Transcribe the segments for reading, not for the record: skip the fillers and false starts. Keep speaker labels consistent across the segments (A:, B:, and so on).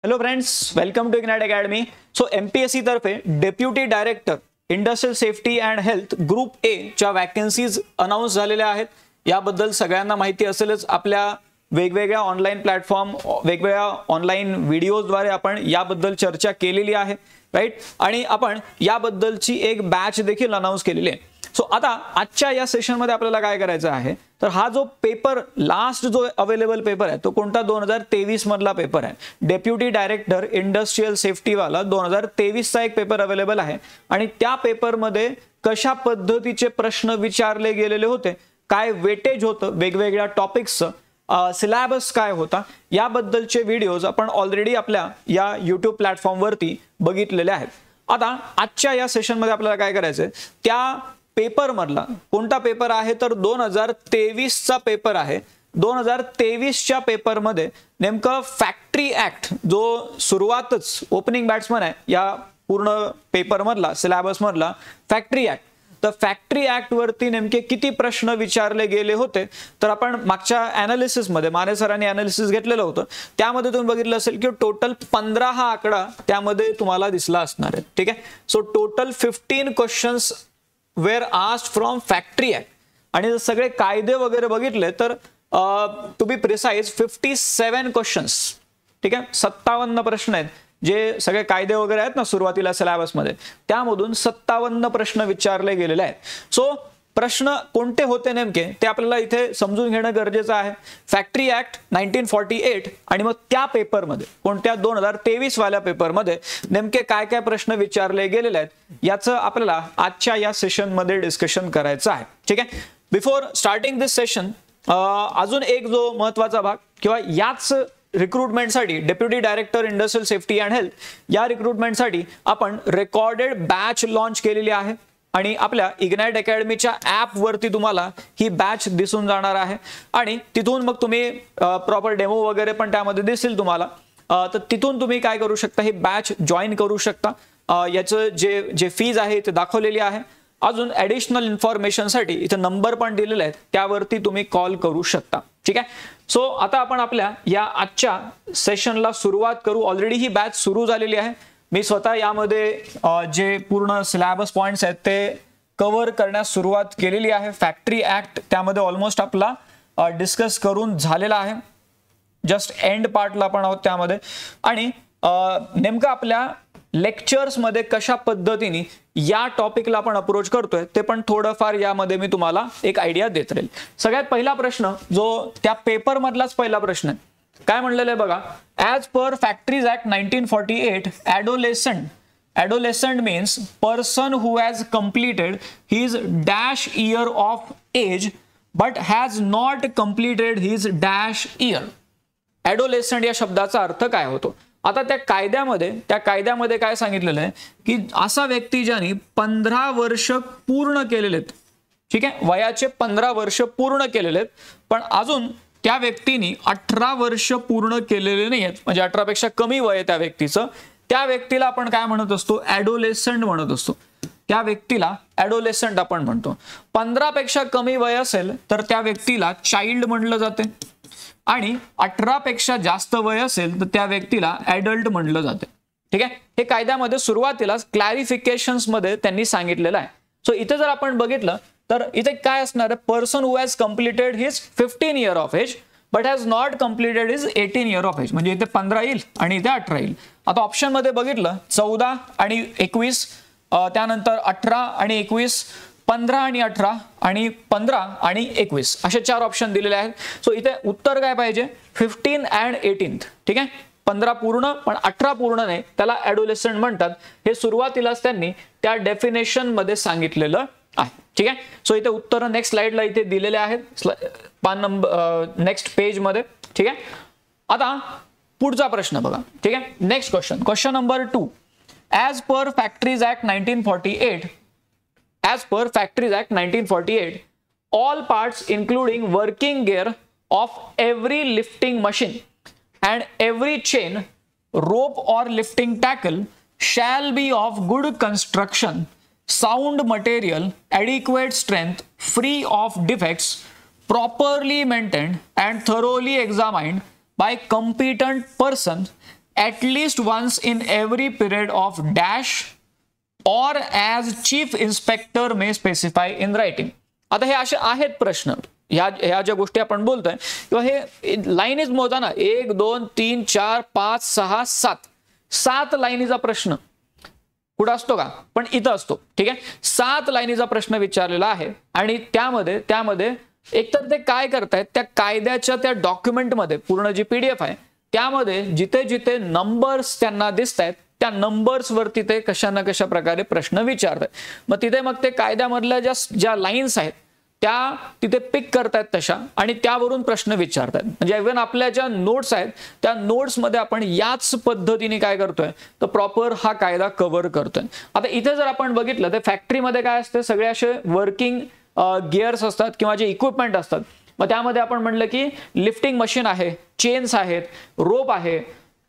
A: Hello friends, welcome to Ignite Academy. So MPSC तर्फे deputy director industrial safety and health group A च्या vacancies announce झालेल्या आहेत. याबद्दल सगळ्यांना माहिती असेलच. आपल्या वेगवेगळ्या ऑनलाईन प्लॅटफॉर्म, वेगवेगळ्या ऑनलाईन व्हिडिओजद्वारे आपण याबद्दल चर्चा केलेली आहे, राईट. आणि आपण याबद्दलची एक बॅच देखील अनाउन्स केलेली आहे. सो आता आजच्या या सेशनमध्ये आपल्याला काय करायचं आहे, तर हा जो पेपर लास्ट जो अवेलेबल पेपर आहे तो कोणता 2023 मधला पेपर आहे. डेप्युटी डायरेक्टर इंडस्ट्रियल सेफ्टी वाला 2023 चा एक पेपर अवेलेबल आहे. आणि त्या पेपरमध्ये कशा पद्धतीचे प्रश्न विचारले गेलेले होते, काय वेटेज होतं वेगवेगळ्या टॉपिक्सचं, सिलेबस काय होता, याबद्दलचे व्हिडिओज आपण ऑलरेडी आपल्या या यूट्यूब प्लॅटफॉर्मवरती बघितलेले आहेत. आता आजच्या या सेशनमध्ये आपल्याला काय करायचंय, त्या पेपर मधला कोणता पेपर आहे तर 2023 चा पेपर आहे. 2023 च्या पेपर मध्ये नेमकं फॅक्टरी ऍक्ट जो सुरुवातच ओपनिंग बॅट्समन आहे या पूर्ण पेपर मधला, सिलेबस मधला फॅक्टरी ऍक्ट. तर फॅक्टरी ऍक्ट वरती नेमके किती प्रश्न विचारले गेले होते, तर आपण मागच्या अनालिसिस मध्ये माने सरांनी अनालिसिस घेतलेलं होतं. त्यामध्ये तुम्ही बघितलं असेल की टोटल 15 हा आकडा त्यामध्ये तुम्हाला दिसला असणार आहे. ठीक आहे. So total 15 questions were asked from factory act. आणि सगळे कायदे वगैरे बघितले तर टू बी प्रिसाइज 57 क्वेश्चन्स. ठीक आहे. 57 प्रश्न आहेत. जे सगळे कायदे वगैरे आहेत ना सुरुवातीला सिलेबस मध्ये, त्यामधून 57 प्रश्न विचारले गेलेले आहेत. सो प्रश्न कोणते होते नेमके ते आपल्याला इथे समजून घेणं गरजेचं आहे. फॅक्टरी ऍक्ट 1948 आणि मग त्या पेपरमध्ये कोणत्या 2023 वाल्या पेपरमध्ये नेमके काय काय प्रश्न विचारले गेलेले आहेत याचं आपल्याला आजच्या या सेशन मध्ये डिस्कशन करायचं आहे. ठीक आहे. बिफोर स्टार्टिंग दिस सेशन अजून एक जो महत्वाचा भाग किंवा याच रिक्रुटमेंटसाठी deputy director industrial safety and health या रिक्रुटमेंटसाठी आपण रेकॉर्डेड बॅच लॉन्च केलेली आहे. आणि आपल्या इग्नाइट अकॅडमीच्या ऍप वरती तुम्हाला ही बॅच दिसून जाणार आहे. आणि तिथून मग तुम्ही प्रॉपर डेमो वगैरे पण त्यामध्ये दिसेल तुम्हाला. तर तिथून तुम्ही काय करू शकता, ही बॅच जॉईन करू शकता. याचं जे फीज आहे ते दाखवलेली आहे. अजून ऍडिशनल इन्फॉर्मेशनसाठी इथे नंबर पण दिलेले आहेत, त्यावरती तुम्ही कॉल करू शकता. ठीक आहे. सो आता आपण आपल्या या आजच्या सेशनला सुरुवात करू. ऑलरेडी ही बॅच सुरू झालेली आहे. मी स्वतः यामध्ये जे पूर्ण सिलेबस पॉइंट्स आहेत ते कव्हर करण्यास सुरुवात केलेली आहे. फॅक्टरी ऍक्ट त्यामध्ये ऑलमोस्ट आपला डिस्कस करून झालेला आहे. जस्ट एंड पार्टला पण आहोत त्यामध्ये. आणि नेमकं आपल्या लेक्चर्स मध्ये कशा पद्धतीने या टॉपिकला आपण अप्रोच करतोय ते पण थोडंफार यामध्ये मी तुम्हाला एक आयडिया देत राहील. सगळ्यात पहिला प्रश्न जो त्या पेपर मधलाच पहिला प्रश्न आहे, काय म्हणलेलं आहे बघा. As per factories act 1948 adolescent means person who has completed his dash year of age but has not completed his dash year. adolescent या शब्दाचा अर्थ काय होतो. आता त्या कायद्यामध्ये काय सांगितलेलं आहे की असा व्यक्ती ज्याने 15 वर्ष पूर्ण केलेले आहेत. ठीक आहे. वयाचे 15 वर्ष पूर्ण केलेले आहेत, पण अजून त्या व्यक्तीने 18 वर्ष पूर्ण केलेले नाही आहेत, म्हणजे 18 पेक्षा कमी वय आहे त्या व्यक्तीचं. त्या व्यक्तीला आपण काय म्हणत असतो, ॲडोलेसंट म्हणत असतो. त्या व्यक्तीला ॲडोलेसंट आपण म्हणतो. 15 पेक्षा कमी वय असेल तर त्या व्यक्तीला चाइल्ड म्हणलं जाते. आणि 18 पेक्षा जास्त वय असेल तर त्या व्यक्तीला ॲडल्ट म्हणलं जाते. ठीक आहे. हे कायद्यामध्ये सुरुवातीला क्लॅरिफिकेशन्स मध्ये त्यांनी सांगितलेलं आहे. सो इथे जर आपण बघितलं तर इथे काय असणार आहे, person who has completed his 15 year of age but has not completed his 18 year of age. म्हणजे इथे 15 येईल आणि इथे 18 येईल. आता ऑप्शन मध्ये बघितलं 14 आणि 21, त्यानंतर 18 आणि 21, 15 आणि 18 आणि 15 आणि 21 असे 4 ऑप्शन दिलेले आहेत. सो इथे उत्तर काय पाहिजे, 15 अँड 18. ठीक आहे. 15 पूर्ण पण 18 पूर्ण नाही, त्याला ॲडोलेसंट म्हणतात. हे सुरुवातीलाच त्यांनी त्या डेफिनेशन मध्ये सांगितलेलं आहे. ठीक आहे. सो इथे उत्तर नेक्स्ट स्लाइडला इथे दिलेले आहेत, नेक्स्ट पेज मध्ये. ठीक आहे. आता पुढचा प्रश्न बघा. ठीक आहे. Next question number 2. As per factories act 1948 all parts including working gear of every lifting machine and every chain, rope or lifting tackle shall be of good construction, sound material, adequate strength, free of defects, properly maintained and thoroughly examined by competent persons at least once in every period of dash or as chief inspector may specify in writing. आता हे असे आहेत प्रश्न, ह्या ज्या गोष्टी आपण बोलतोय किंवा हे लाईनीज मोजा ना, 1 2 3 4 5 6 7 लाईनीचा प्रश्न कुठं असतो का, पण इथं असतो. ठीक आहे, 7 लाईनीचा प्रश्न विचारलेला आहे आणि त्यामध्ये एकतर ते काय करतायत, त्या कायद्याच्या त्या डॉक्युमेंटमध्ये पूर्ण जी PDF आहे त्यामध्ये जिथे जिथे नंबर्स त्यांना दिसत आहेत त्या नंबर्स वरती ते कशा ना कशा प्रकारे प्रश्न विचारतात. मग ते कायद्यामधल्या ज्या लाईन्स आहेत त्या तिथे पिक करतायत तशा आणि त्यावरून प्रश्न विचारतात. म्हणजे इव्हन आपल्या ज्या नोट्स आहेत त्या नोट्समध्ये आपण याच पद्धतीने काय करतोय तर प्रॉपर हा कायदा कव्हर करतोय. आता इथे जर आपण बघितलं तर फॅक्टरीमध्ये काय असते, सगळे असे वर्किंग गिअर्स असतात किंवा जे इक्विपमेंट असतात. मग त्यामध्ये आपण म्हटलं की लिफ्टिंग मशीन आहे, चेन्स आहेत, रोप आहे.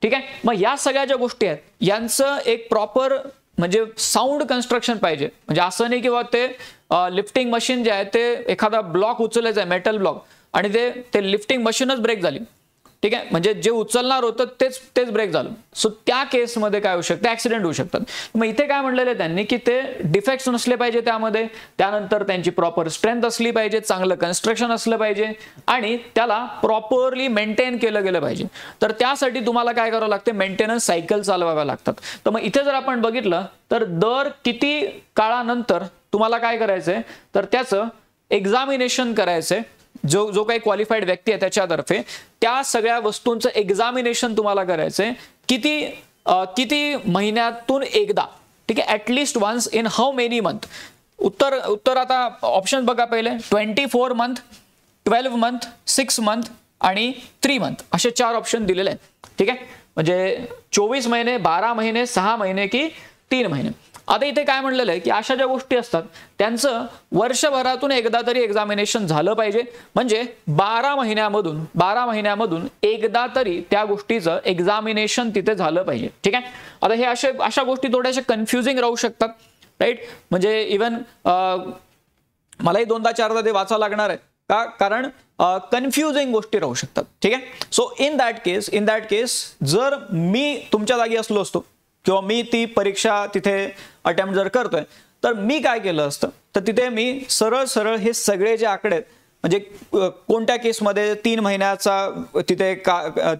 A: ठीक आहे, मग या सगळ्या ज्या गोष्टी आहेत यांचं एक प्रॉपर म्हणजे साऊंड कन्स्ट्रक्शन पाहिजे. म्हणजे असं नाही किंवा ते लिफ्टिंग मशीन जे आहे ते एखादा ब्लॉक उचलायचा आहे, मेटल ब्लॉक, आणि ते लिफ्टिंग मशीनच ब्रेक झाली. ठीक आहे, म्हणजे जे उचलणार होतं तेच ब्रेक झालं. सो त्या केसमध्ये काय होऊ शकतं, ऍक्सिडेंट होऊ शकतात. मग इथे काय म्हटलेलं आहे त्यांनी की ते डिफेक्ट्स नसले पाहिजे त्यामध्ये, त्यानंतर त्यांची प्रॉपर स्ट्रेंथ असली पाहिजे, चांगलं कन्स्ट्रक्शन असलं पाहिजे आणि त्याला प्रॉपरली मेंटेन केलं गेलं पाहिजे. तर त्यासाठी तुम्हाला काय करावं लागते, मेंटेनन्स सायकल चालवाव्या लागतात. तर मग इथे जर आपण बघितलं तर दर किती काळानंतर तुम्हाला काय करायचंय तर त्याचं एक्झामिनेशन करायचंय. जो काही क्वालिफाईड व्यक्ती आहे त्याच्यातर्फे त्या सगळ्या वस्तूंचं एक्झामिनेशन तुम्हाला करायचंय. किती महिन्यातून एकदा. ठीक आहे, at least once in how many month. उत्तर आता ऑप्शन बघा पहिले, 24 मंथ, 12 मंथ, 6 मंथ आणि 3 मंथ असे 4 ऑप्शन दिलेले आहेत. ठीक आहे, म्हणजे 24 महिने, 12 महिने, 6 महिने की 3 महिने. आता इथे काय म्हणलेलं आहे की अशा ज्या गोष्टी असतात त्यांचं वर्षभरातून एकदा तरी एक्झामिनेशन झालं पाहिजे. म्हणजे 12 महिन्यामधून एकदा तरी त्या गोष्टीचं एक्झामिनेशन तिथे झालं पाहिजे. ठीक आहे, आता हे अशा गोष्टी थोड्याशा कन्फ्युजिंग राहू शकतात, राईट. म्हणजे इव्हन मलाही 2दा-4दा ते वाचावं लागणार आहे का, कारण कन्फ्युजिंग गोष्टी राहू शकतात. ठीक आहे, सो इन दॅट केस जर मी तुमच्या जागी असलो असतो किंवा मी ती परीक्षा तिथे अटेम्प्ट जर करतोय तर मी काय केलं असतं तर तिथे मी सरळ हे सगळे जे आकडे आहेत, म्हणजे कोणत्या केसमध्ये 3 महिन्याचा तिथे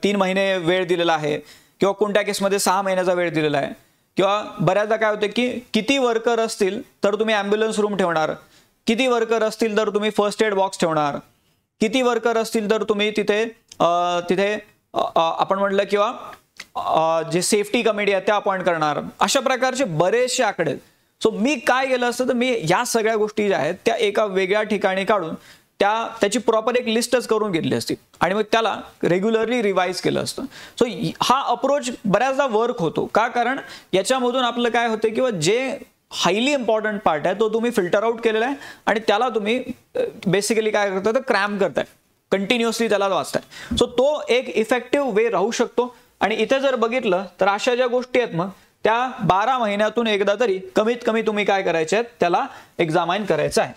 A: 3 महिने वेळ दिलेला आहे किंवा कोणत्या केसमध्ये 6 महिन्याचा वेळ दिलेला आहे, किंवा बऱ्याचदा काय होते की किती वर्कर असतील तर तुम्ही ॲम्ब्युलन्स रूम ठेवणार, किती वर्कर असतील तर तुम्ही फर्स्ट एड बॉक्स ठेवणार, किती वर्कर असतील तर तुम्ही तिथे आपण म्हटलं किंवा जे सेफ्टी कमिटी आहे त्या अपॉइंट करणार. अशा प्रकारचे बरेचसे आकडे. सो मी काय केलं असतं तर मी या सगळ्या गोष्टी ज्या आहेत त्या एका वेगळ्या ठिकाणी काढून त्याची प्रॉपर एक लिस्टच करून घेतली असती आणि मग त्याला रेग्युलरली रिवाइज केलं असतं. सो हा अप्रोच बऱ्याचदा वर्क होतो का, कारण याच्यामधून आपलं काय होतं किंवा जे हायली इम्पॉर्टंट पार्ट आहे तो तुम्ही फिल्टर आउट केलेला आहे आणि त्याला तुम्ही बेसिकली काय करताय तर क्रॅम करताय, कंटिन्युअसली त्याला वाचताय. सो तो एक इफेक्टिव्ह वे राहू शकतो. आणि इथे जर बघितलं तर अशा ज्या गोष्टी आहेत मग त्या 12 महिन्यातून एकदा तरी कमीत कमी तुम्ही काय करायचे आहेत त्याला एक्झामाइन करायचं आहे.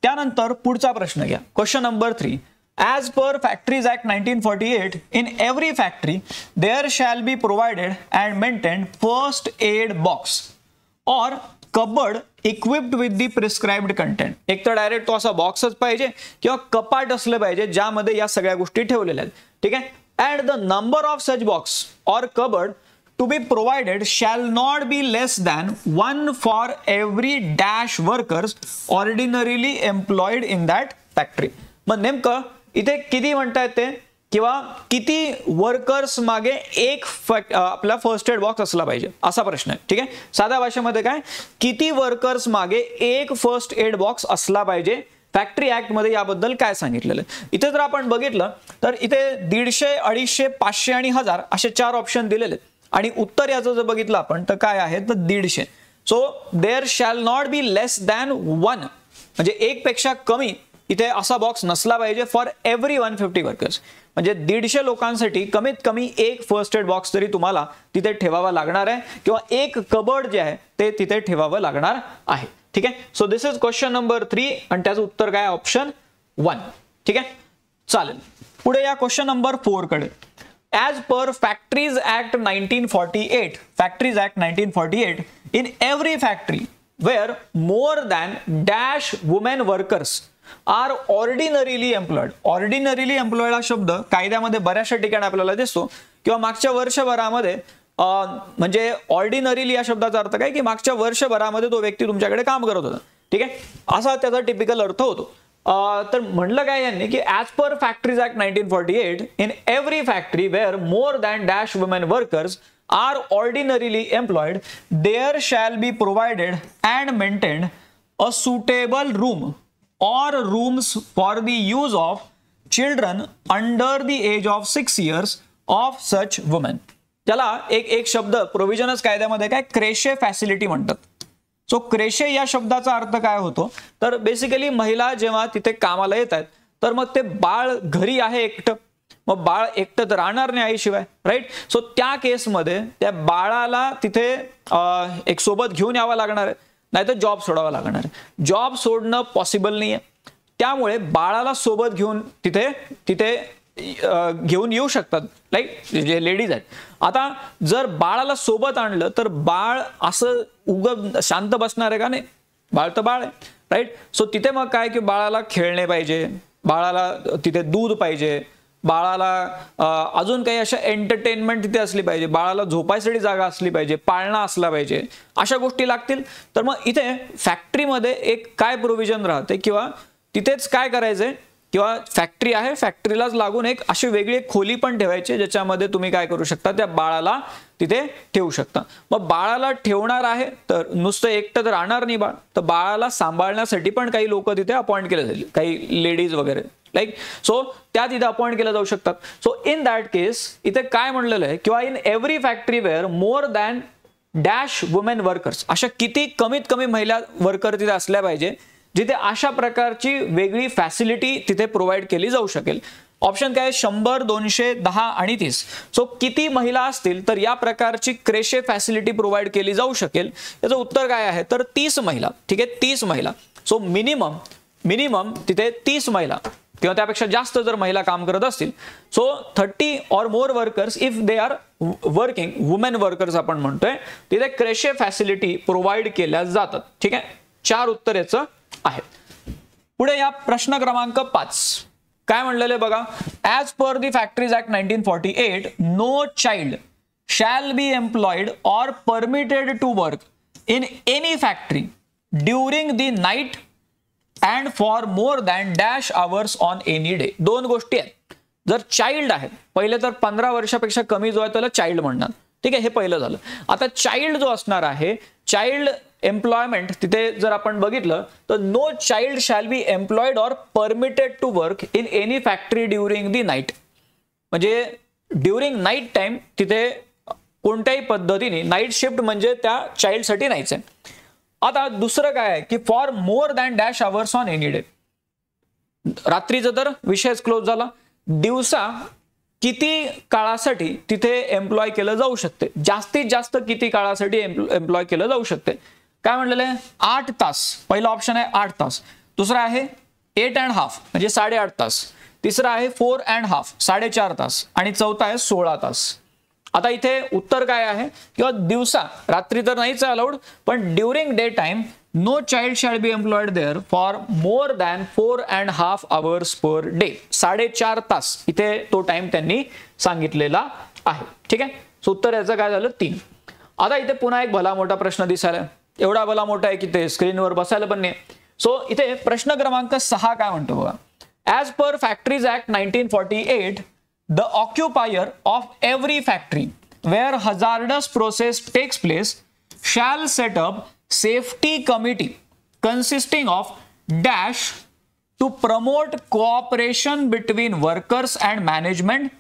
A: त्यानंतर पुढचा प्रश्न घ्या, question number 3. As per Factories Act 1948, in every factory there shall be provided and maintained first aid box or cupboard equipped with the prescribed content. एक तर डायरेक्ट तो असा बॉक्सच पाहिजे किंवा कपाट असलं पाहिजे ज्यामध्ये या सगळ्या गोष्टी ठेवलेल्या आहेत. ठीक आहे, and the number of such box or cupboard to be provided shall not be less than 1 for every dash workers ordinarily employed in that factory. मग नेमकं इथे किती म्हणतायत ते किंवा किती वर्कर्स मागे एक आपला फर्स्ट एड बॉक्स असला पाहिजे असा प्रश्न आहे. ठीक आहे, साध्या भाषेमध्ये काय, किती वर्कर्स मागे एक फर्स्ट एड बॉक्स असला पाहिजे. फॅक्टरी ऍक्ट मध्ये याबद्दल काय सांगितलेलं आहे. इथे जर आपण बघितलं तर इथे 150, 250, 500 आणि 1000 असे 4 ऑप्शन दिलेले आहेत आणि उत्तर याचं जर बघितलं आपण तर काय आहे तर 150. So there shall not be less than 1, म्हणजे एक पेक्षा कमी इथे असा बॉक्स नसला पाहिजे फॉर एव्हरी 150 वर्कर्स. म्हणजे 150 लोकांसाठी कमीत कमी एक फर्स्ट एड बॉक्स तरी तुम्हाला तिथे ठेवावा लागणार आहे किंवा एक कबर्ड जे आहे ते तिथे ठेवावं लागणार आहे. ठीक आहे, so this is question number 3 आणि त्याचं उत्तर काय, ऑप्शन 1. ठीक आहे, चालेल. पुढे या क्वेश्चन नंबर 4 कडे. as per Factories Act 1948, Factories Act 1948, in every factory where more than dash women workers are ordinarily employed. Ordinarily employed हा शब्द कायद्यामध्ये बऱ्याचशा ठिकाणी आपल्याला दिसतो किंवा मागच्या वर्षभरामध्ये म्हणजे ऑर्डिनरीली या शब्दाचा अर्थ काय की मागच्या वर्षभरामध्ये तो व्यक्ती तुमच्याकडे काम करत होता. ठीक आहे, असा त्याचा टिपिकल अर्थ होतो. तर म्हणलं काय यांनी की as per factories act 1948, in every factory where more than dash women workers are ordinarily employed, there shall be provided and maintained a suitable room or rooms for the use of children under the age of 6 years of such women. त्याला एक शब्द प्रोव्हिजनच कायद्यामध्ये काय crochet facility म्हणतात. So crochet या शब्दाचा अर्थ काय होतो तर बेसिकली महिला जेव्हा तिथे कामाला येतात तर मग ते बाळ घरी आहे एकटं, मग बाळ एकटं तर राहणार नाही आईशिवाय, राईट. सो त्या केसमध्ये त्या बाळाला तिथे एक सोबत घेऊन यावं लागणार आहे, नाही तर जॉब सोडावा लागणार आहे. जॉब सोडणं पॉसिबल नाही आहे, त्यामुळे बाळाला सोबत घेऊन तिथे घेऊन येऊ शकतात लाईक जे लेडीज आहेत. आता जर बाळाला सोबत आणलं तर बाळ असं शांत बसणार आहे का? नाही, बाळ तर बाळ आहे, राईट. सो तिथे मग काय की बाळाला खेळणे पाहिजे, बाळाला तिथे दूध पाहिजे, बाळाला अजून काही अशा एंटरटेनमेंट तिथे असली पाहिजे, बाळाला झोपायसाठी जागा असली पाहिजे, पाळणा असला पाहिजे, अशा गोष्टी लागतील. तर मग इथे फॅक्टरीमध्ये एक काय प्रोव्हिजन राहते किंवा तिथेच काय करायचंय किंवा फॅक्टरी आहे, फॅक्टरीलाच लागून एक अशी वेगळी खोली पण ठेवायची ज्याच्यामध्ये तुम्ही काय करू शकता त्या बाळाला तिथे ठेवू शकता. मग बाळाला ठेवणार आहे तर नुसतं एकटं तर राहणार नाही बाळ, तर बाळाला सांभाळण्यासाठी पण काही लोक तिथे अपॉइंट केले जाईल, काही लेडीज वगैरे लाईक. सो त्या तिथे अपॉइंट केल्या जाऊ शकतात. सो इन दॅट केस इथे काय म्हणलेलं आहे किंवा in every factory where more than dash women workers, अशा किती कमीत कमी महिला वर्कर तिथे असल्या पाहिजे जिथे अशा प्रकारची वेगळी फॅसिलिटी तिथे प्रोव्हाइड केली जाऊ शकेल. ऑप्शन काय 100, 200, 10 आणि 30. सो किती महिला असतील तर या प्रकारची क्रेशे फॅसिलिटी प्रोव्हाइड केली जाऊ शकेल? याचं उत्तर काय आहे तर 30 महिला. ठीक आहे, 30 महिला. सो मिनिमम तिथे 30 महिला किंवा त्यापेक्षा जास्त जर महिला काम करत असतील, so 30 or more workers if they are working, women workers आपण म्हणतोय, तिथे क्रेशे फॅसिलिटी प्रोव्हाइड केल्या जातात. ठीक आहे, 4 उत्तर याचं आहे. पुढे या प्रश्न क्रमांक 5 काय म्हणलेले बघा. As per the factories act 1948, no child shall be employed or permitted to work in any factory during the night and for more than dash hours on any day. 2 गोष्टी आहेत. जर चाइल्ड आहे, पहिले तर 15 वर्षापेक्षा कमी जो आहे त्याला चाइल्ड म्हणणार. ठीक आहे, हे पहिलं झालं. आता चाइल्ड जो असणार आहे, चाइल्ड एम्प्लॉयमेंट तिथे जर आपण बघितलं तर no child shall be employed or permitted to work in any factory during the night. म्हणजे ड्युरिंग नाईट टाइम तिथे कोणत्याही पद्धतीने, नाईट शिफ्ट म्हणजे त्या चाइल्डसाठी नाहीच आहे. आता दुसरं काय आहे की for more than dash hours on any day. रात्रीचा तर विषयच क्लोज झाला. दिवसा किती काळासाठी तिथे एम्प्लॉय केलं जाऊ शकते, जास्तीत जास्त किती काळासाठी एम्प्लॉय केलं जाऊ शकते? काय म्हणलेलं आहे 8 तास. पहिला ऑप्शन आहे 8 तास. दुसरा आहे 8.5 म्हणजे 8.5 तास. तिसरा आहे 4.5 4.5 तास. आणि चौथा आहे 16 तास. आता इथे उत्तर काय आहे किंवा दिवसा, रात्री तर नाहीच अलाउड, पण during day time no child shall be employed there for more than 4.5 hours per day. 4.5 तास इथे तो टाइम त्यांनी सांगितलेला आहे. ठीक आहे, सो उत्तर याचं काय झालं 3. आता इथे पुन्हा एक भला मोठा प्रश्न दिसायला, एवढा भला मोठा आहे की ते स्क्रीनवर बसायला पण नाही. सो इथे प्रश्न क्रमांक 6 काय म्हणतो बघा. As per factories act 1948, the occupier of every factory where hazardous process takes place shall set up safety committee consisting of dash to promote cooperation between workers and management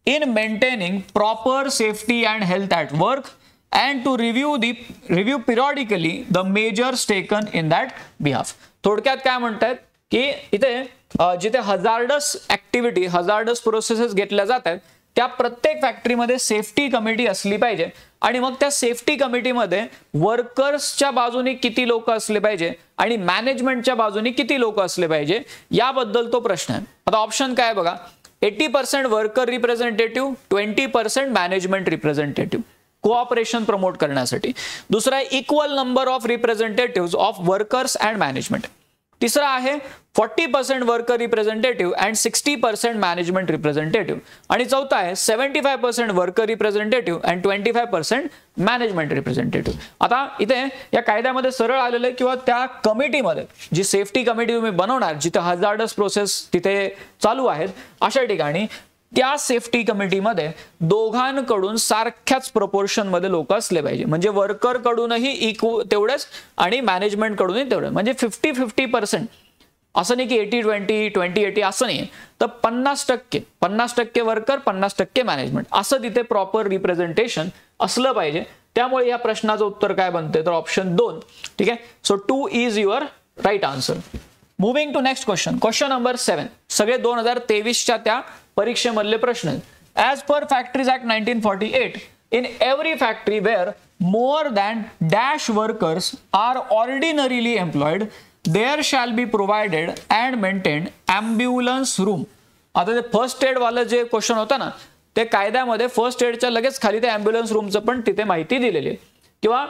A: in maintaining proper safety and health at work and to review periodically the measures taken in that behalf. थोडक्यात काय म्हणतात की इथे जिथे hazardous activity, hazardous processes घेतल्या जातात त्या प्रत्येक फॅक्टरीमध्ये सेफ्टी कमिटी असली पाहिजे. आणि मग त्या सेफ्टी कमिटीमध्ये वर्कर्सच्या बाजूने किती लोक असले पाहिजे आणि मॅनेजमेंटच्या बाजूने किती लोक असले पाहिजे याबद्दल तो प्रश्न आहे. आता ऑप्शन काय बघा. 80% worker representative, 20% management representative, cooperation promote करण्यासाठी. दुसरा आहे equal number of representative of workers and management. तिसरा आहे 40% worker representative and 60% management representative. आणि चौथा आहे 75% worker representative and 25% management representative. आता इथे या कायद्यामध्ये सरळ आलेलं आहे किंवा त्या कमिटीमध्ये जी सेफ्टी कमिटी तुम्ही बनवणार, जिथे हजार्डस प्रोसेस तिथे चालू आहेत, अशा ठिकाणी त्या सेफ्टी कमिटीमध्ये दोघांकडून सारख्याच प्रोपोर्शनमध्ये लोक असले पाहिजे. म्हणजे वर्कर कडूनही तेवढेच आणि मॅनेजमेंट कडूनही तेवढे, म्हणजे 50-50%. असं नाही की 80-20, 20-80 असं नाही. तर 50% वर्कर, 50% मॅनेजमेंट, असं तिथे प्रॉपर रिप्रेझेंटेशन असलं पाहिजे. त्यामुळे या प्रश्नाचं उत्तर काय बनते, तर ऑप्शन 2. ठीक आहे. So 2 is your right answer. Moving to next question. Question number 7. सगळे 2023च्या त्या परीक्षेमधले प्रश्न आहेत. As per factories act 1948, in every factory where more than dash workers are ordinarily employed, there shall be provided and maintained ambulance room. आता ते first aid वाला जे क्वेश्चन होता ना, ते कायद्यामध्ये फर्स्ट एडच्या लगेच खाली ते ॲम्ब्युलन्स रूमचं पण तिथे माहिती दिलेली आहे. किंवा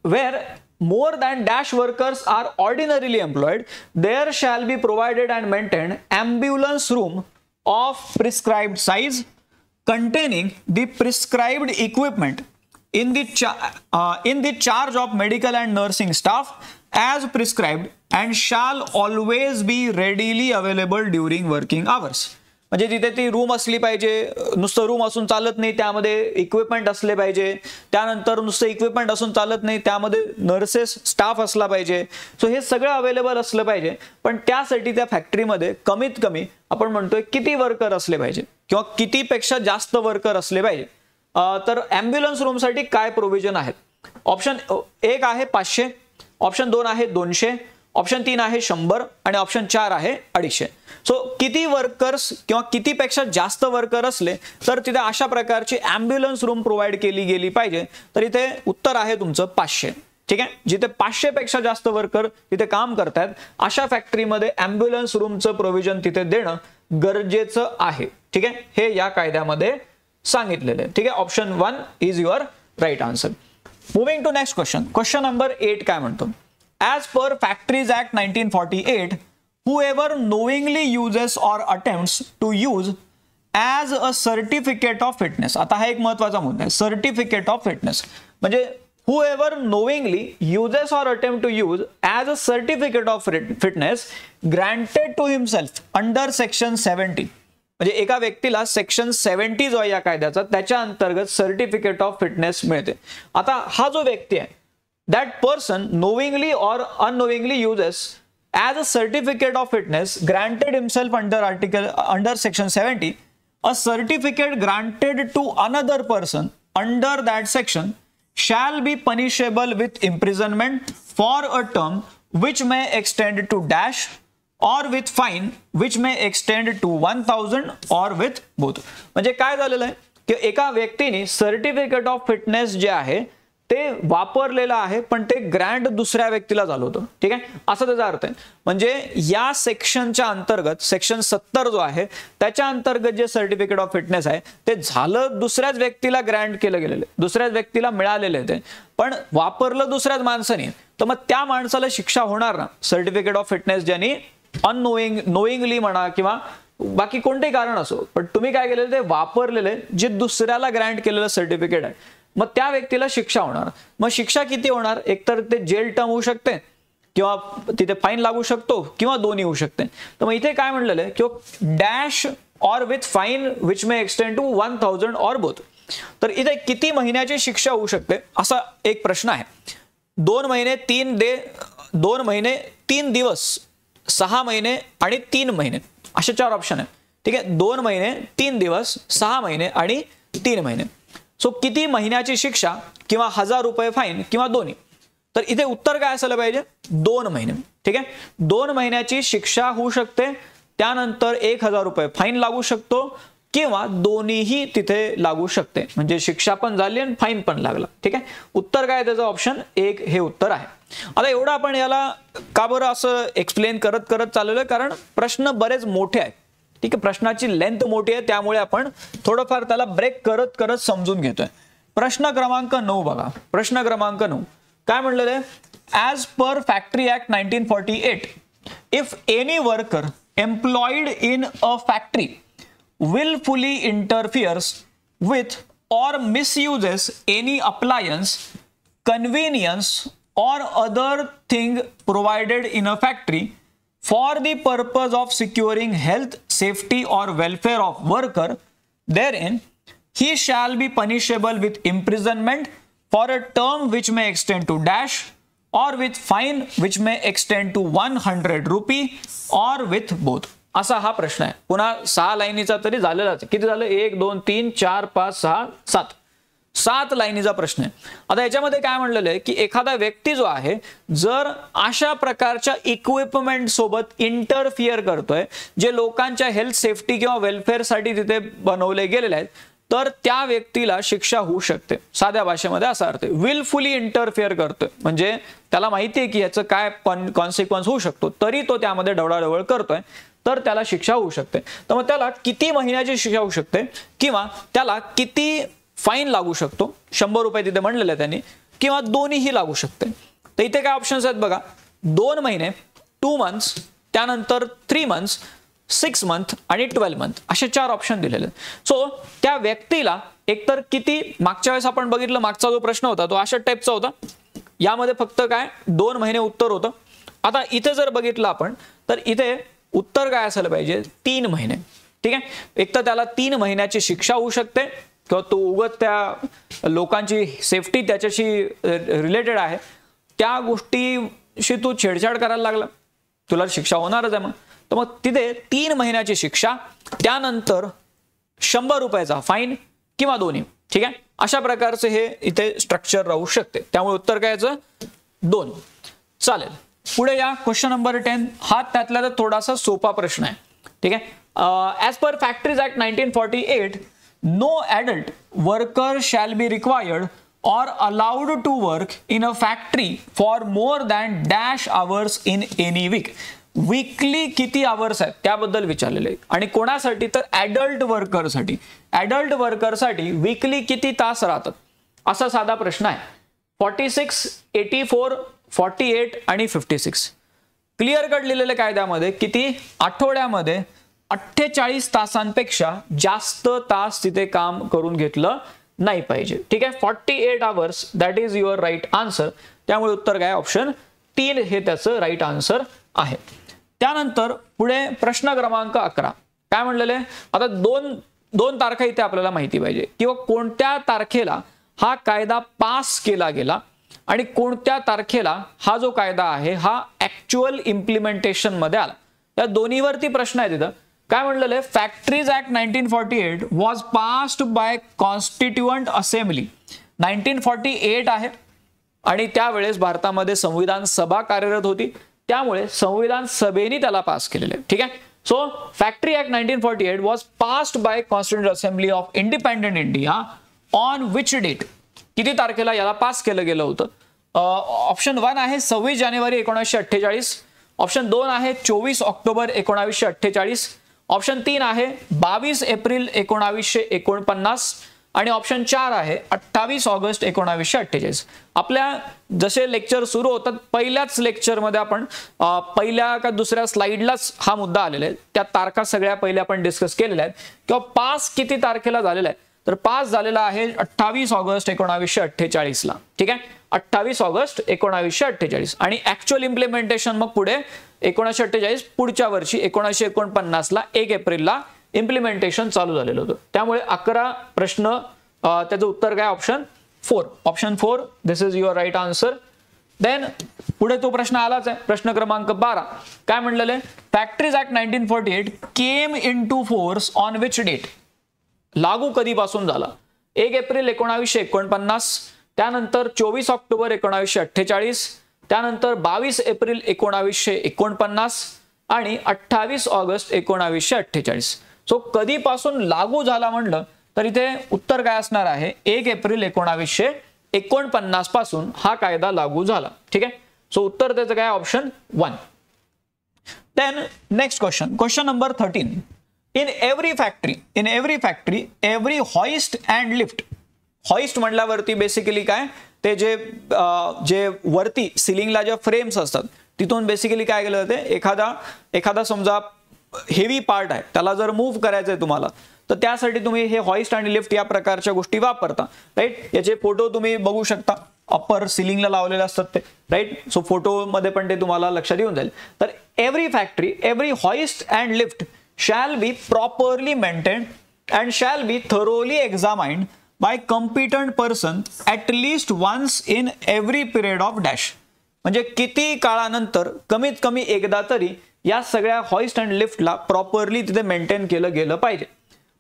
A: wear more than dash workers are ordinarily employed, there shall be provided and maintained ambulance room of prescribed size containing the prescribed equipment in the charge of medical and nursing staff as prescribed and shall always be readily available during working hours. म्हणजे तिथे ती room असली पाहिजे. नुसतं room असून चालत नाही, त्यामध्ये इक्विपमेंट असले पाहिजे. त्यानंतर नुसतं इक्विपमेंट असून चालत नाही, त्यामध्ये नर्सेस स्टाफ असला पाहिजे. सो हे सगळं अवेलेबल असलं पाहिजे. पण त्यासाठी त्या फॅक्टरीमध्ये कमीत कमी आपण म्हणतोय किती वर्कर असले पाहिजे किंवा कितीपेक्षा जास्त वर्कर असले पाहिजे. तर ॲम्ब्युलन्स रूमसाठी काय प्रोव्हिजन आहेत. ऑप्शन 1 आहे 500, ऑप्शन 2 आहे 200, ऑप्शन 3 आहे 100 आणि ऑप्शन 4 आहे 250. सो किती वर्कर्स किंवा कितीपेक्षा जास्त वर्कर असले तर तिथे अशा प्रकारची ॲम्ब्युलन्स रूम प्रोव्हाइड केली गेली पाहिजे. तर इथे उत्तर आहे तुमचं 500. ठीक आहे. जिथे 500 पेक्षा जास्त वर्कर तिथे काम करतात अशा फॅक्टरीमध्ये ॲम्ब्युलन्स रूमचं प्रोव्हिजन तिथे देणं गरजेचं आहे. ठीक आहे. हे या कायद्यामध्ये सांगितलेलं आहे. ठीक आहे. Option 1 is your right answer. Moving to next question. Question number 8 काय म्हणतो. As per Factories Act 1948, whoever knowingly uses or attempts to use as a certificate of fitness. आता हा एक महत्त्वाचा मुद्दा आहे. सर्टिफिकेट ऑफ फिटनेस म्हणजे whoever knowingly uses or attempt to use as a certificate of fitness granted to himself under section 70. म्हणजे एका व्यक्तीला सेक्शन 70 जो आहे या कायद्याचा, त्याच्या अंतर्गत सर्टिफिकेट ऑफ फिटनेस मिळते. आता हा जो व्यक्ती आहे, that person knowingly or unknowingly uses as a certificate of fitness granted himself under section 70 a certificate granted to another person under that section shall be punishable with imprisonment for a term which may extend to dash or with fine which may extend to 1000 or with both. म्हणजे काय झालेलं आहे की एका व्यक्तीने certificate of fitness जे आहे ते वापरलेलं आहे, पण ते ग्रँट दुसऱ्या व्यक्तीला झालं होतं. ठीक आहे. असं त्याचा अर्थ आहे. म्हणजे या सेक्शनच्या अंतर्गत सेक्शन 70 जो आहे त्याच्या अंतर्गत जे सर्टिफिकेट ऑफ फिटनेस आहे ते झालं दुसऱ्याच व्यक्तीला ग्रँट केलं गेलेलं आहे, दुसऱ्याच व्यक्तीला मिळालेलं आहे ते, पण वापरलं दुसऱ्याच माणसाने. तर मग त्या माणसाला शिक्षा होणार ना. सर्टिफिकेट ऑफ फिटनेस ज्यांनी नोईंगली म्हणा किंवा बाकी कोणतेही कारण असो, पण तुम्ही काय केलेलं ते वापरलेलं आहे, जे दुसऱ्याला ग्रँट केलेलं सर्टिफिकेट आहे, मग त्या व्यक्तीला शिक्षा होणार. मग शिक्षा किती होणार. एकतर ते जेल टर्म होऊ शकते किंवा तिथे फाईन लागू शकतो किंवा दोन्ही होऊ शकते. तर मग इथे काय म्हणलेलं आहे की dash or with fine which may extend to 1000 or both. तर इथे किती महिन्याची शिक्षा होऊ शकते असा एक प्रश्न आहे. 2 महिने 2 महिने 3 दिवस, 6 महिने आणि 3 महिने असे 4 ऑप्शन आहेत. ठीक आहे. 2 महिने 3 दिवस, 6 महिने आणि 3 महिने. सो किती महिन्याची शिक्षा किंवा 1000 रुपये फाईन किंवा दोन्ही. तर इथे उत्तर काय असायला पाहिजे 2 महिने. ठीक आहे. 2 महिन्याची शिक्षा होऊ शकते, त्यानंतर 1000 रुपये फाईन लागू शकतो किंवा दोन्हीही तिथे लागू शकते. म्हणजे शिक्षा पण झाली आणि फाईन पण लागला. ठीक आहे. उत्तर काय त्याचं ऑप्शन 1 हे उत्तर आहे. आता एवढं आपण याला का बरं असं एक्सप्लेन करत चाललेलं, कारण प्रश्न बरेच मोठे आहेत. ठीक आहे, प्रश्नाची लेंथ मोठी आहे त्यामुळे आपण थोडंफार त्याला ब्रेक करत करत समजून घेतोय. प्रश्न क्रमांक 9 बघा. प्रश्न क्रमांक 9 काय म्हणलेलं आहे? As per factory act 1948 if any worker employed in a factory willfully interferes with or misuses any appliance, convenience or other thing provided in a factory for the purpose of securing health, safety or welfare of worker, therein he shall be punishable with imprisonment for a term which may extend to dash or with fine which may extend to 100 rupee or with both. असा हा प्रश्न आहे. पुन्हा 6 लाईनीचा तरी झालेलाच. किती झालं? 1 2 3 4 5 6 7 7 लाईनीचा प्रश्न आहे. आता याच्यामध्ये काय म्हणलेलं आहे की एखादा व्यक्ती जो आहे जर अशा प्रकारच्या इक्विपमेंट सोबत इंटरफिअर करतोय जे लोकांच्या हेल्थ, सेफ्टी किंवा वेलफेअर साठी तिथे बनवले गेलेले आहेत, तर त्या व्यक्तीला शिक्षा होऊ शकते. साध्या भाषेमध्ये असा अर्थ आहे. विलफुली इंटरफिअर करतोय म्हणजे त्याला माहिती आहे की याचं काय कॉन्सिक्वेन्स होऊ शकतो, तरी तो त्यामध्ये ढवळाढवळ करतोय, तर त्याला शिक्षा होऊ शकते. तर मग त्याला किती महिन्याची शिक्षा होऊ शकते किंवा त्याला किती फाईन लागू शकतो? 100 रुपये तिथे म्हणलेले आहे त्यांनी, किंवा दोन्हीही लागू शकते. तर इथे काय ऑप्शन्स आहेत बघा. 2 महिने, 2 मंथ्स, त्यानंतर 3 मंथ्स, 6 मंथ आणि 12 मंथ असे 4 ऑप्शन दिलेले आहेत. सो त्या व्यक्तीला एकतर किती, मागच्या वेळेस आपण बघितलं मागचा जो प्रश्न होता तो अशा टाईपचा होता, यामध्ये फक्त काय 2 महिने उत्तर होतं. आता इथे जर बघितलं आपण तर इथे उत्तर काय असायला पाहिजे? 3 महिने. ठीक आहे, एक तर त्याला 3 महिन्याची शिक्षा होऊ शकते किंवा तो उगत त्या लोकांची सेफ्टी त्याच्याशी रिलेटेड आहे त्या गोष्टीशी तू छेडछाड करायला लागला, तुला शिक्षा होणारच आहे. तर मग तिथे 3 महिन्याची शिक्षा, त्यानंतर 100 रुपयाचा फाईन किंवा दोन्ही. ठीक आहे, अशा प्रकारचे हे इथे स्ट्रक्चर राहू शकते. त्यामुळे उत्तर काय याचं? 2. चालेल, पुढे या. क्वेश्चन नंबर 10 हा त्यातला तर थोडासा सोपा प्रश्न आहे. ठीक आहे. As per factories act 1948 no adult worker shall be required or allowed to work in a factory for more than dash hours in any week. Weekly किती आवर्स आहेत त्याबद्दल विचारलेले. आणि कोणासाठी? तर ॲडल्ट वर्करसाठी. ॲडल्ट वर्करसाठी वीकली किती तास राहतात असा साधा प्रश्न आहे. 46, 84, 48 आणि 56. क्लिअर कट लिहिलेल्या कायद्यामध्ये किती? आठवड्यामध्ये 48 तासांपेक्षा जास्त तास तिथे काम करून घेतलं नाही पाहिजे. ठीक आहे, 48 hours that is your right answer. त्यामुळे उत्तर काय? ऑप्शन 3 हे त्याचं राईट आन्सर आहे. त्यानंतर पुढे प्रश्न क्रमांक 11 काय म्हणलेले? आता दोन तारखा इथे आपल्याला माहिती पाहिजे किंवा कोणत्या तारखेला हा कायदा पास केला गेला आणि कोणत्या तारखेला हा जो कायदा आहे हा ऍक्च्युअल इम्प्लिमेंटेशन मध्ये आला. या दोन्हीवरती प्रश्न आहे तिथं. काय म्हणलेलं आहे? Factories act 1948 was passed by constituent assembly. 1948 आहे आणि त्यावेळेस भारतामध्ये संविधान सभा कार्यरत होती, त्यामुळे संविधान सभेने त्याला पास केलेले आहे. ठीक आहे. So factory act 1948 was passed by constituent assembly of independent India on which date? किती तारखेला याला पास केलं गेलं होतं? ऑप्शन 1 आहे 26 जानेवारी 1948. ऑप्शन 2 आहे 24 ऑक्टोबर 1948. ऑप्शन 3 आहे 22 एप्रिल 1949 आणि ऑप्शन 4 आहे 28 ऑगस्ट 1948. आपल्या जसे लेक्चर सुरू होतात पहिल्याच लेक्चरमध्ये आपण पहिल्या का दुसऱ्या स्लाइडलाच हा मुद्दा आलेला आहे. त्या तारखा सगळ्या पहिल्या आपण डिस्कस केलेल्या आहेत. किंवा पास किती तारखेला झालेला आहे? तर पास झालेला आहे 28 ऑगस्ट 1948 ला. ठीक आहे, 28 ऑगस्ट 1948 आणि ऍक्च्युअल इम्प्लिमेंटेशन मग पुढे 1948 पुढच्या वर्षी 1949 ला 1 एप्रिलला इम्प्लिमेंटेशन चालू झालेलं होतं. त्यामुळे 11 प्रश्न त्याचं उत्तर काय? Option 4. Option 4 this is your right answer. Then पुढे तो प्रश्न आलाच आहे. प्रश्न क्रमांक 12 काय म्हणलेलं आहे? Factories act 1948 came into force on which date? लागू कधीपासून झाला? 1 एप्रिल 1949, त्यानंतर 24 ऑक्टोबर 1948, त्यानंतर 22 एप्रिल 1949 आणि 28 ऑगस्ट 1948. सो कधीपासून लागू झाला म्हणलं तर इथे उत्तर काय असणार आहे? 1 एप्रिल 1949 पासून हा कायदा लागू झाला. ठीक आहे, सो उत्तर त्याचं काय? Option 1. Then next question, question number 13 in every factory every hoist and lift. Hoist म्हटल्यावरती बेसिकली काय, ते जे वरती सिलिंगला ज्या फ्रेम्स असतात तिथून बेसिकली काय केलं जाते, एखादा समजा हेवी पार्ट आहे त्याला जर मूव्ह करायचं आहे तुम्हाला, तर त्यासाठी तुम्ही हे हॉइस्ट आणि लिफ्ट या प्रकारच्या गोष्टी वापरता, राईट. याचे फोटो तुम्ही बघू शकता, अप्पर सिलिंगला लावलेले असतात ते, राईट. सो फोटो मध्ये पण ते तुम्हाला लक्षात येऊन जाईल. तर every factory every hoist and lift shall be properly maintained and shall be thoroughly examined by competent person at least once in every period of dash. म्हणजे किती काळानंतर कमीत कमी एकदा तरी या सगळ्या हॉइस्ट अँड लिफ्टला प्रॉपरली तिथे मेंटेन केलं गेलं पाहिजे.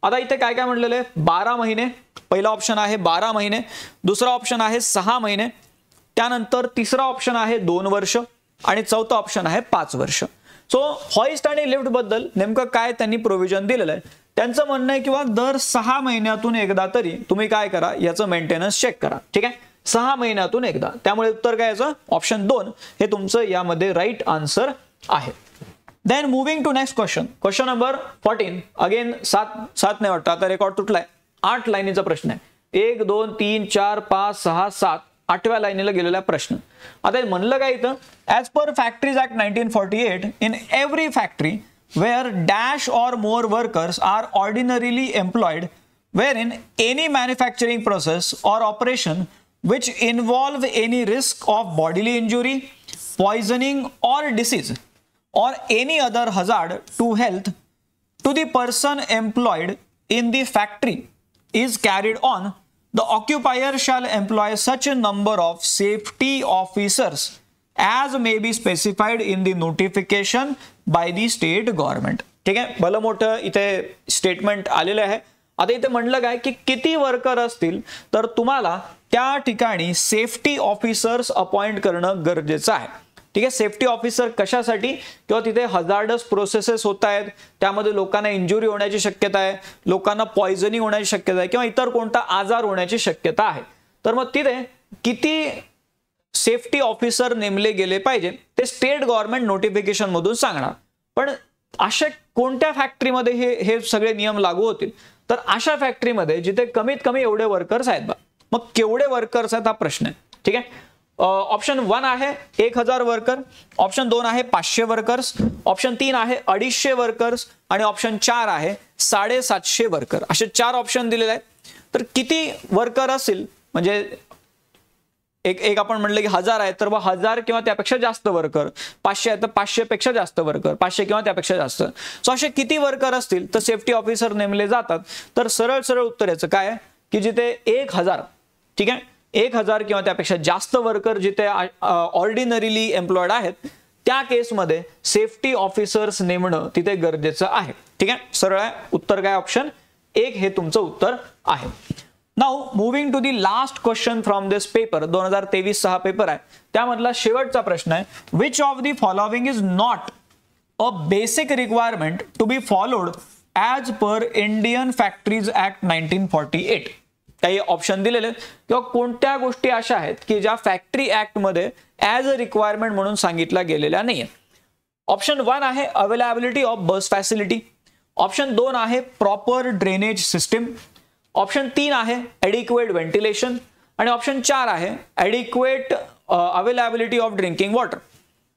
A: आता इथे काय काय म्हटलेलं आहे, 12 महिने पहिला ऑप्शन आहे, 12 महिने दुसरा ऑप्शन आहे, 6 महिने त्यानंतर तिसरा ऑप्शन आहे 2 वर्ष आणि चौथा ऑप्शन आहे 5 वर्ष. सो हॉइस्ट आणि लिफ्ट बद्दल नेमकं काय त्यांनी प्रोव्हिजन दिलेलं आहे, त्यांचं म्हणणं आहे किंवा दर 6 महिन्यातून एकदा तरी तुम्ही काय करा, याचं मेंटेनन्स चेक करा. ठीक आहे, 6 महिन्यातून एकदा. त्यामुळे उत्तर काय याचं ऑप्शन 2 हे तुमचं यामध्ये राईट आन्सर आहे. Then moving to next question, question number 14. Again 7 नाही वाटतं, आता रेकॉर्ड तुटलाय. 8 लाईनीचा प्रश्न आहे. 1 2 3 4 5 6 7 8व्या लाईनीला गेलेला प्रश्न. आता म्हणलं काय इथं, as per factories act 1948 in every factory where dash or more workers are ordinarily employed where in any manufacturing process or operation which involve any risk of bodily injury, poisoning or disease or any other hazard to health to the person employed in the factory is carried on, the occupier shall employ such a number of safety officers as may be specified in the notification by the state government. ठीक आहे, भलं मोठं इथे statement आलेलं आहे. आता इथे म्हणलं काय की किती वर्कर असतील तर तुम्हाला त्या ठिकाणी सेफ्टी ऑफिसर्स अपॉइंट करणं गरजेचं आहे. ठीक आहे, सेफ्टी ऑफिसर कशासाठी, किंवा तिथे हजार्डस प्रोसेसेस होत आहेत, त्यामध्ये लोकांना इंजुरी होण्याची शक्यता आहे, लोकांना पॉइझनिंग होण्याची शक्यता आहे किंवा इतर कोणता आजार होण्याची शक्यता आहे. तर मग तिथे किती सेफ्टी ऑफिसर नेमले गेले पाहिजे ते स्टेट गव्हर्नमेंट नोटिफिकेशन मधून सांगणार. पण अशा कोणत्या फॅक्टरीमध्ये हे सगळे नियम लागू होतील, तर अशा फॅक्टरीमध्ये जिथे कमीत कमी एवढे वर्कर्स आहेत. मग केवढे वर्कर्स आहेत हा प्रश्न आहे. ठीक आहे, ऑप्शन 1 आहे 1000 वर्कर, ऑप्शन 2 आहे 500 वर्कर्स, ऑप्शन 3 आहे 250 वर्कर्स आणि ऑप्शन 4 आहे 750 वर्कर. असे 4 ऑप्शन दिलेले आहेत. तर किती वर्कर असेल, म्हणजे एक आपण म्हणलं की 1000 आहे तर 1000 किंवा त्यापेक्षा जास्त वर्कर, 500 आहे तर 500 पेक्षा जास्त वर्कर, 500 किंवा त्यापेक्षा जास्त. सो असे किती वर्कर असतील तर सेफ्टी ऑफिसर नेमले जातात. तर सरळ उत्तर याचं काय आहे की जिथे 1000, ठीक आहे, 1000 किंवा त्यापेक्षा जास्त वर्कर जिथे ऑर्डिनरीली एम्प्लॉयड आहेत त्या केसमध्ये सेफ्टी ऑफिसर्स नेमणं तिथे गरजेचं आहे. ठीक आहे, सरळ आहे उत्तर काय, ऑप्शन 1 हे तुमचं उत्तर आहे. Now moving to the last question from this paper, 2023 हा पेपर आहे, त्यामधला शेवटचा प्रश्न आहे, which of the following is not a basic requirement to be followed as per Indian factories act 1948. काही ऑप्शन दिलेले किंवा कोणत्या गोष्टी अशा आहेत की ज्या फॅक्टरी ऍक्ट मध्ये ॲज अ रिक्वायरमेंट म्हणून सांगितल्या गेलेल्या नाहीये. ऑप्शन 1 आहे availability of bus facility, option 2 आहे प्रॉपर ड्रेनेज सिस्टीम, ऑप्शन 3 आहे ॲडिक्वेट व्हेंटिलेशन आणि ऑप्शन 4 आहे adequate availability of drinking water.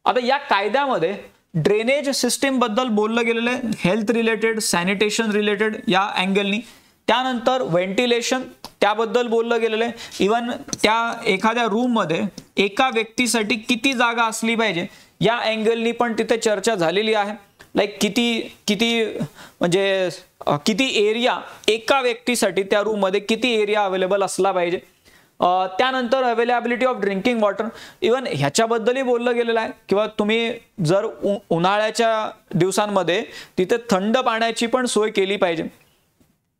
A: आता या कायद्यामध्ये ड्रेनेज सिस्टीम बद्दल बोललं गेलेलं आहे, हेल्थ रिलेटेड, सॅनिटेशन रिलेटेड या अँगलनी. त्यानंतर व्हेंटिलेशन त्याबद्दल बोललं गेलेलं आहे, इवन त्या एखाद्या रूम मध्ये एका व्यक्तीसाठी किती जागा असली पाहिजे या अँगलनी पण तिथे चर्चा झालेली आहे. लाईक किती म्हणजे किती एरिया एका व्यक्तीसाठी त्या रूम मध्ये किती एरिया अवेलेबल असला पाहिजे. त्यानंतर availability of drinking water, even ह्याच्याबद्दलही बोललं गेलेलं आहे किंवा तुम्ही जर उन्हाळ्याच्या दिवसांमध्ये तिथे थंड पाण्याची पण सोय केली पाहिजे.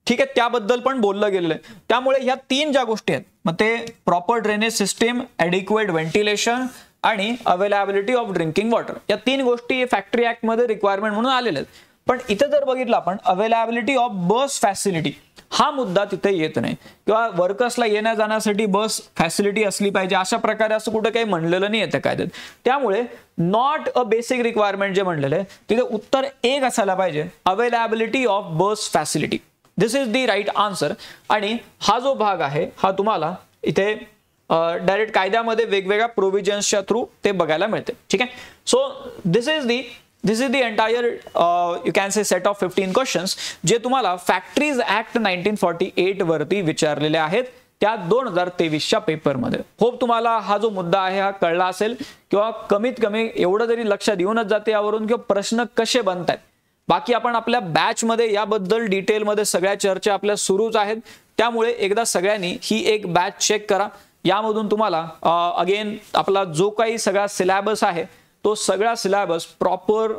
A: ठीक आहे, त्याबद्दल पण बोललं गेलेलं आहे. त्यामुळे ह्या 3 ज्या गोष्टी आहेत, मग ते proper drainage system, adequate ventilation आणि अवेलेबिलिटी ऑफ ड्रिंकिंग वॉटर, या 3 गोष्टी फॅक्टरी ऍक्ट मध्ये रिक्वायरमेंट म्हणून आलेल्या आहेत. पण इथे जर बघितलं आपण अवेलेबिलिटी ऑफ बस फॅसिलिटी, हा मुद्दा तिथे येत नाही, किंवा वर्कर्सला येण्या जाण्यासाठी बस फॅसिलिटी असली पाहिजे अशा प्रकारे असं कुठं काही म्हणलेलं नाही येतं कायद्यात. त्यामुळे नॉट अ बेसिक रिक्वायरमेंट जे म्हणलेलं आहे तिथे उत्तर एक असायला पाहिजे, availability of bus facility. This is the right answer. आणि हा जो भाग आहे हा तुम्हाला इथे डायरेक्ट कायद्यामध्ये वेगवेगळ्या प्रोव्हिजन्सच्या थ्रू ते बघायला मिळते. ठीक आहे. So this is the entire you can say set of 15 questions जे तुम्हाला फॅक्टरीज ऍक्ट 1948 वरती विचारलेले आहेत त्या 2023च्या पेपरमध्ये. होप तुम्हाला हा जो मुद्दा आहे हा कळला असेल, किंवा कमीत कमी एवढं जरी लक्षात येऊनच जाते यावरून किंवा प्रश्न कसे बनतात. बाकी आपण आपल्या बॅचमध्ये याबद्दल डिटेलमध्ये सगळ्या चर्चा आपल्या सुरूच आहेत, त्यामुळे एकदा सगळ्यांनी ही एक बॅच चेक करा. यामधून तुम्हाला अगेन आपला जो काही सगळा सिलेबस आहे तो सगळा सिलेबस प्रॉपर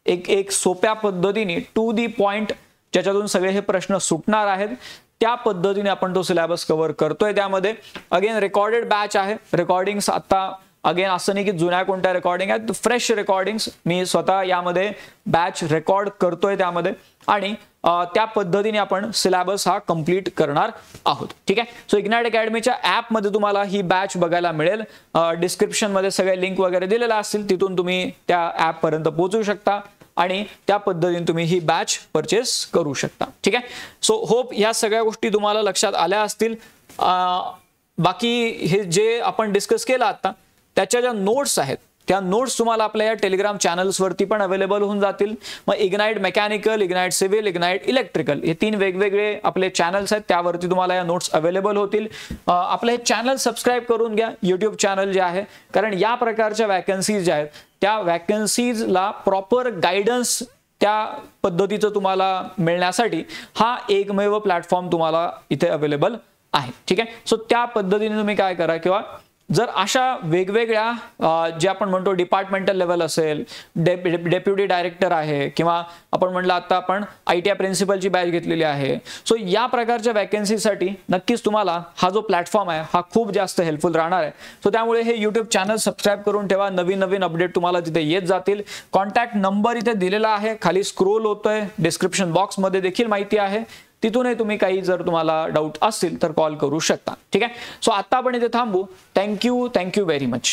A: एक सोप्या पद्धतीने टू दी पॉइंट ज्याच्यातून सगळे हे प्रश्न सुटणार आहेत त्या पद्धतीने आपण तो सिलेबस कव्हर करतोय. त्यामध्ये अगेन रेकॉर्डेड बॅच आहे. रेकॉर्डिंग्स आता अगेन असं नाही की जुन्या कोणत्या रेकॉर्डिंग आहेत, फ्रेश रेकॉर्डिंग्स मी स्वतः यामध्ये बॅच रेकॉर्ड करतोय त्यामध्ये, आणि त्या पद्धतीने आपण सिलेबस हा कंप्लीट करणार आहोत. ठीक आहे. सो इग्नाइट अकॅडमीच्या ॲपमध्ये तुम्हाला ही बॅच बघायला मिळेल. डिस्क्रिप्शनमध्ये सगळे लिंक वगैरे दिलेल्या असतील, तिथून तुम्ही त्या ॲपपर्यंत पोहोचू शकता आणि त्या पद्धतीने तुम्ही ही बॅच परचेस करू शकता. ठीक आहे. सो होप ह्या सगळ्या गोष्टी तुम्हाला लक्षात आल्या असतील. बाकी हे जे आपण डिस्कस केलं आता त्याच्या ज्या नोट्स आहेत त्या नोट्स तुम्हाला आपल्या या टेलिग्राम चॅनल्सवरती पण अवेलेबल होऊन जातील. मग ignite mechanical, ignite civil, ignite electrical हे 3 वेगवेगळे आपले चॅनल्स आहेत, त्यावरती तुम्हाला या नोट्स अवेलेबल होतील. आपले हे चॅनल सबस्क्राईब करून घ्या, यूट्यूब चॅनल जे आहे, कारण या प्रकारच्या वॅकन्सीज ज्या आहेत त्या वॅकन्सीजला प्रॉपर गायडन्स त्या पद्धतीचं तुम्हाला मिळण्यासाठी हा एकमेव प्लॅटफॉर्म तुम्हाला इथे अवेलेबल आहे. ठीक आहे. सो त्या पद्धतीने तुम्ही काय करा, किंवा जर अशा वेगवेगळ्या जे आपण म्हणतो डिपार्टमेंटल लेवल असेल, डेप्युटी डायरेक्टर आहे, किंवा आपण म्हणलं आता आपण ITI प्रिन्सिपलची बॅच घेतलेली आहे, सो या प्रकारच्या वॅकन्सीसाठी नक्कीच तुम्हाला हा जो प्लॅटफॉर्म आहे हा खूप जास्त हेल्पफुल राहणार आहे. सो त्यामुळे हे यूट्यूब चॅनल सबस्क्राईब करून ठेवा, नवीन नवीन अपडेट तुम्हाला तिथे येत जातील. कॉन्टॅक्ट नंबर इथे दिलेला आहे, खाली स्क्रोल होतोय, डिस्क्रिप्शन बॉक्समध्ये देखील माहिती आहे, तिथूनही तुम्ही काही जर तुम्हाला डाऊट असतील तर कॉल करू शकता. ठीक आहे. सो आता आपण इथे थांबू. Thank you very much.